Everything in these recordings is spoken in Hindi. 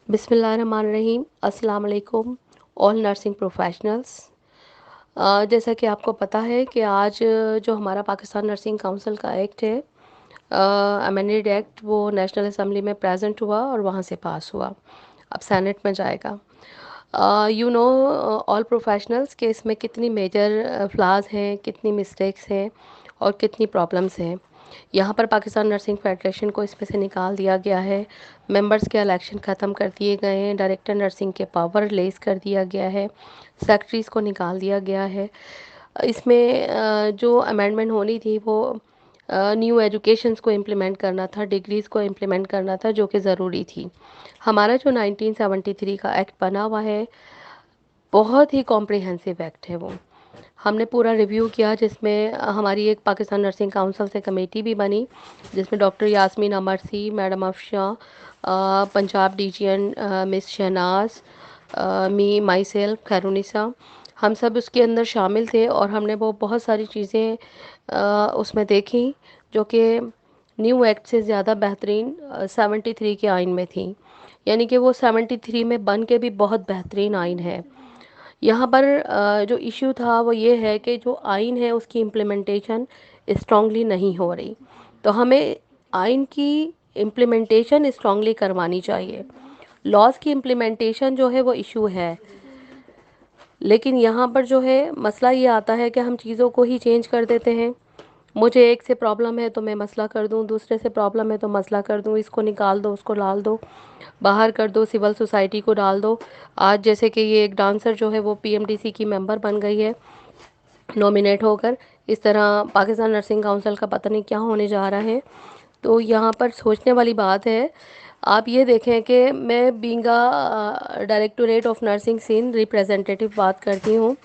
बिस्मिल्लाहिर्रहमानिर्रहीम। अस्सलाम वालेकुम ऑल नर्सिंग प्रोफेशनल्स। जैसा कि आपको पता है कि आज जो हमारा पाकिस्तान नर्सिंग काउंसिल का एक्ट है, अमेंडेड एक्ट, वो नेशनल असेंबली में प्रेजेंट हुआ और वहाँ से पास हुआ, अब सेनेट में जाएगा। यू नो ऑल प्रोफेशनल्स के इसमें कितनी मेजर फ्लाज हैं, कितनी मिस्टेक्स हैं और कितनी प्रॉब्लम्स हैं। यहाँ पर पाकिस्तान नर्सिंग फेडरेशन को इसमें से निकाल दिया गया है, मेंबर्स के इलेक्शन ख़त्म कर दिए गए हैं, डायरेक्टर नर्सिंग के पावर लेस कर दिया गया है, सेक्रेटरीज़ को निकाल दिया गया है। इसमें जो अमेंडमेंट होनी थी वो न्यू एजुकेशंस को इम्प्लीमेंट करना था, डिग्रीज़ को इम्प्लीमेंट करना था, जो कि ज़रूरी थी। हमारा जो 1973 का एक्ट बना हुआ है, बहुत ही कॉम्प्रिहेंसिव एक्ट है वो। हमने पूरा रिव्यू किया, जिसमें हमारी एक पाकिस्तान नर्सिंग काउंसिल से कमेटी भी बनी, जिसमें doctor Yasmeen Amarsi, madam Afshan, Punjab DGN miss Shahnaz, me myself Khairunnisa, हम सब उसके अंदर शामिल थे और हमने वो बहुत सारी चीज़ें उसमें देखी जो कि न्यू एक्ट से ज़्यादा बेहतरीन 73 के आइन में थी। यानी कि वो 73 में बन के भी बहुत बेहतरीन आइन है। यहाँ पर जो इश्यू था वो ये है कि जो आइन है उसकी इम्प्लीमेंटेशन स्ट्रांगली नहीं हो रही, तो हमें आइन की इम्प्लीमेंटेशन स्ट्रांगली करवानी चाहिए। लॉज की इम्प्लीमेंटेशन जो है वो इशू है, लेकिन यहाँ पर जो है मसला ये आता है कि हम चीज़ों को ही चेंज कर देते हैं। मुझे एक से प्रॉब्लम है तो मैं मसला कर दूँ, दूसरे से प्रॉब्लम है तो मसला कर दूँ, इसको निकाल दो, उसको डाल दो, बाहर कर दो, सिविल सोसाइटी को डाल दो। आज जैसे कि ये एक डांसर जो है वो पीएमडीसी की मेंबर बन गई है नॉमिनेट होकर, इस तरह पाकिस्तान नर्सिंग काउंसिल का पता नहीं क्या होने जा रहा है। तो यहाँ पर सोचने वाली बात है। आप ये देखें कि मैं being directorate of nursing Sindh representative बात करती हूँ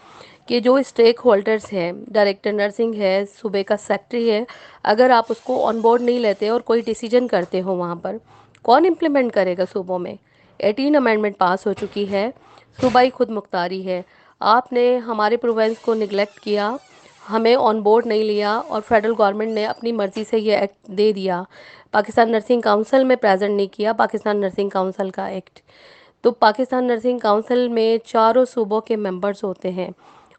कि जो स्टेक होल्डर्स हैं, डायरेक्टर नर्सिंग है, सूबे का सेक्रेटरी है, अगर आप उसको ऑन बोर्ड नहीं लेते और कोई डिसीजन करते हो वहाँ पर, कौन इम्प्लीमेंट करेगा सूबों में? 18 अमेंडमेंट पास हो चुकी है, सूबाई खुद मुख्तारी है। आपने हमारे प्रोवेंस को निगलेक्ट किया, हमें ऑन बोर्ड नहीं लिया और फेडरल गवर्नमेंट ने अपनी मर्ज़ी से ये एक्ट दे दिया। पाकिस्तान नर्सिंग काउंसिल में प्रेजेंट नहीं किया पाकिस्तान नर्सिंग काउंसिल का एक्ट। तो पाकिस्तान नर्सिंग काउंसिल में चारों सूबों के मेंबर्स होते हैं,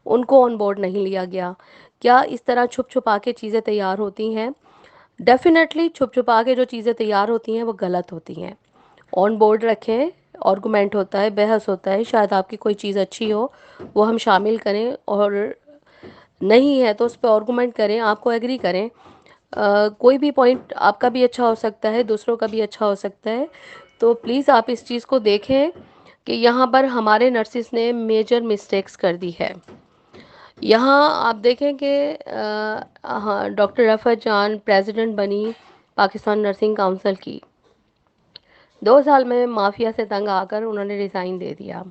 उनको ऑन बोर्ड नहीं लिया गया। क्या इस तरह छुप छुपा के चीज़ें तैयार होती हैं? डेफिनेटली छुप छुपा के जो चीज़ें तैयार होती हैं वो गलत होती हैं। ऑन बोर्ड रखें, आर्गूमेंट होता है, बहस होता है, शायद आपकी कोई चीज़ अच्छी हो वो हम शामिल करें, और नहीं है तो उस पर आर्गूमेंट करें, आपको एग्री करें। कोई भी पॉइंट आपका भी अच्छा हो सकता है, दूसरों का भी अच्छा हो सकता है। तो प्लीज़ आप इस चीज़ को देखें कि यहाँ पर हमारे नर्सिस ने मेजर मिस्टेक्स कर दी है। यहाँ आप देखें कि हाँ, डॉक्टर रफ़त जान प्रेसिडेंट बनी पाकिस्तान नर्सिंग काउंसिल की, 2 साल में माफिया से तंग आकर उन्होंने रिज़ाइन दे दिया,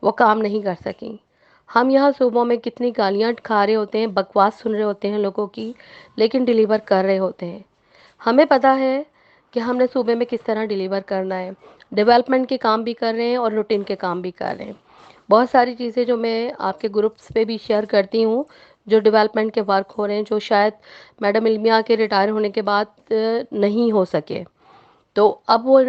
वो काम नहीं कर सकी। हम यहाँ सूबों में कितनी गालियाँ खा रहे होते हैं, बकवास सुन रहे होते हैं लोगों की, लेकिन डिलीवर कर रहे होते हैं। हमें पता है कि हमने सूबे में किस तरह डिलीवर करना है, डेवलपमेंट के काम भी कर रहे हैं और रूटीन के काम भी कर रहे हैं। बहुत सारी चीज़ें जो मैं आपके ग्रुप्स पे भी शेयर करती हूँ, जो डेवलपमेंट के वर्क हो रहे हैं, जो शायद मैडम इल्मिया के रिटायर होने के बाद नहीं हो सके, तो अब वो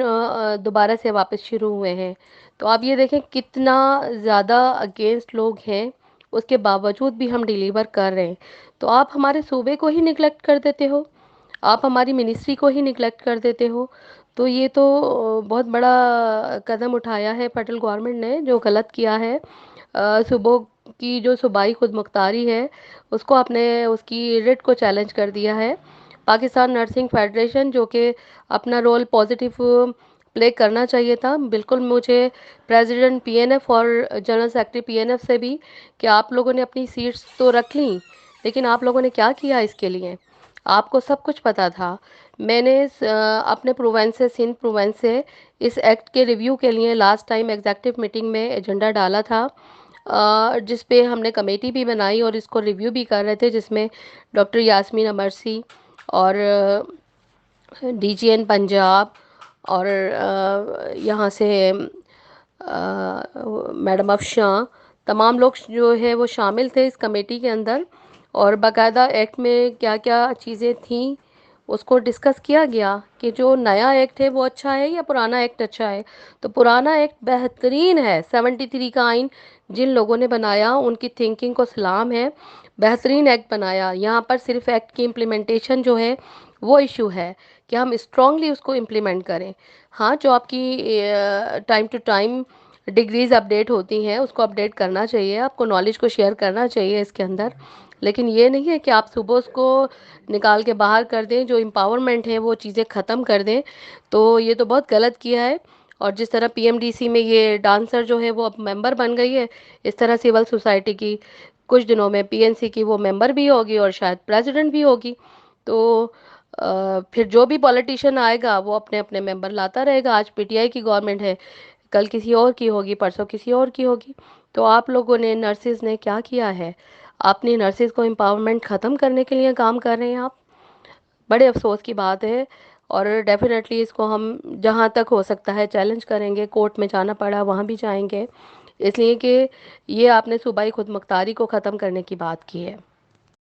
दोबारा से वापस शुरू हुए हैं। तो आप ये देखें कितना ज़्यादा अगेंस्ट लोग हैं, उसके बावजूद भी हम डिलीवर कर रहे हैं। तो आप हमारे सूबे को ही निगलेक्ट कर देते हो, आप हमारी मिनिस्ट्री को ही निगलेक्ट कर देते हो। तो ये तो बहुत बड़ा कदम उठाया है फेडरल गवर्नमेंट ने, जो गलत किया है। सूबों की जो सूबाई खुद मुख्तारी है, उसको आपने उसकी रिट को चैलेंज कर दिया है। पाकिस्तान नर्सिंग फेडरेशन जो कि अपना रोल पॉजिटिव प्ले करना चाहिए था, बिल्कुल। मुझे प्रेसिडेंट पीएनएफ और जनरल सेक्रेटरी पीएनएफ से भी कि आप लोगों ने अपनी सीट्स तो रख ली, लेकिन आप लोगों ने क्या किया इसके लिए? आपको सब कुछ पता था। मैंने अपने प्रोवेंस से, सिंध प्रोवेंस से, इस एक्ट के रिव्यू के लिए लास्ट टाइम एग्जेक्टिव मीटिंग में एजेंडा डाला था, जिस पे हमने कमेटी भी बनाई और इसको रिव्यू भी कर रहे थे, जिसमें डॉक्टर यास्मीन अमरसी और डीजीएन पंजाब और यहाँ से मैडम अफशां, तमाम लोग जो है वो शामिल थे इस कमेटी के अंदर। और बाकायदा एक्ट में क्या क्या चीज़ें थीं उसको डिस्कस किया गया कि जो नया एक्ट है वो अच्छा है या पुराना एक्ट अच्छा है। तो पुराना एक्ट बेहतरीन है। 73 का आइन जिन लोगों ने बनाया उनकी थिंकिंग को सलाम है। बेहतरीन एक्ट बनाया। यहाँ पर सिर्फ एक्ट की इम्प्लीमेंटेशन जो है वो इशू है कि हम स्ट्रांगली उसको इम्प्लीमेंट करें। हाँ, जो आपकी time to time degrees update होती हैं उसको अपडेट करना चाहिए, आपको नॉलेज को शेयर करना चाहिए इसके अंदर। लेकिन ये नहीं है कि आप सुबह उसको निकाल के बाहर कर दें, जो एम्पावरमेंट है वो चीज़ें ख़त्म कर दें। तो ये तो बहुत गलत किया है। और जिस तरह पीएमडीसी में ये डांसर जो है वो अब मेंबर बन गई है, इस तरह सिविल सोसाइटी की कुछ दिनों में पीएनसी की वो मेंबर भी होगी और शायद प्रेसिडेंट भी होगी। तो फिर जो भी पॉलिटिशियन आएगा वो अपने अपने मेंबर लाता रहेगा। आज पीटीआई की गवर्नमेंट है, कल किसी और की होगी, परसों किसी और की होगी। तो आप लोगों ने, नर्सिस ने क्या किया है? अपनी नर्सिस को एम्पावरमेंट ख़त्म करने के लिए काम कर रहे हैं आप। बड़े अफसोस की बात है। और डेफिनेटली इसको हम जहाँ तक हो सकता है चैलेंज करेंगे, कोर्ट में जाना पड़ा वहाँ भी जाएंगे, इसलिए कि ये आपने सूबाई खुद मुख्तारी को ख़त्म करने की बात की है।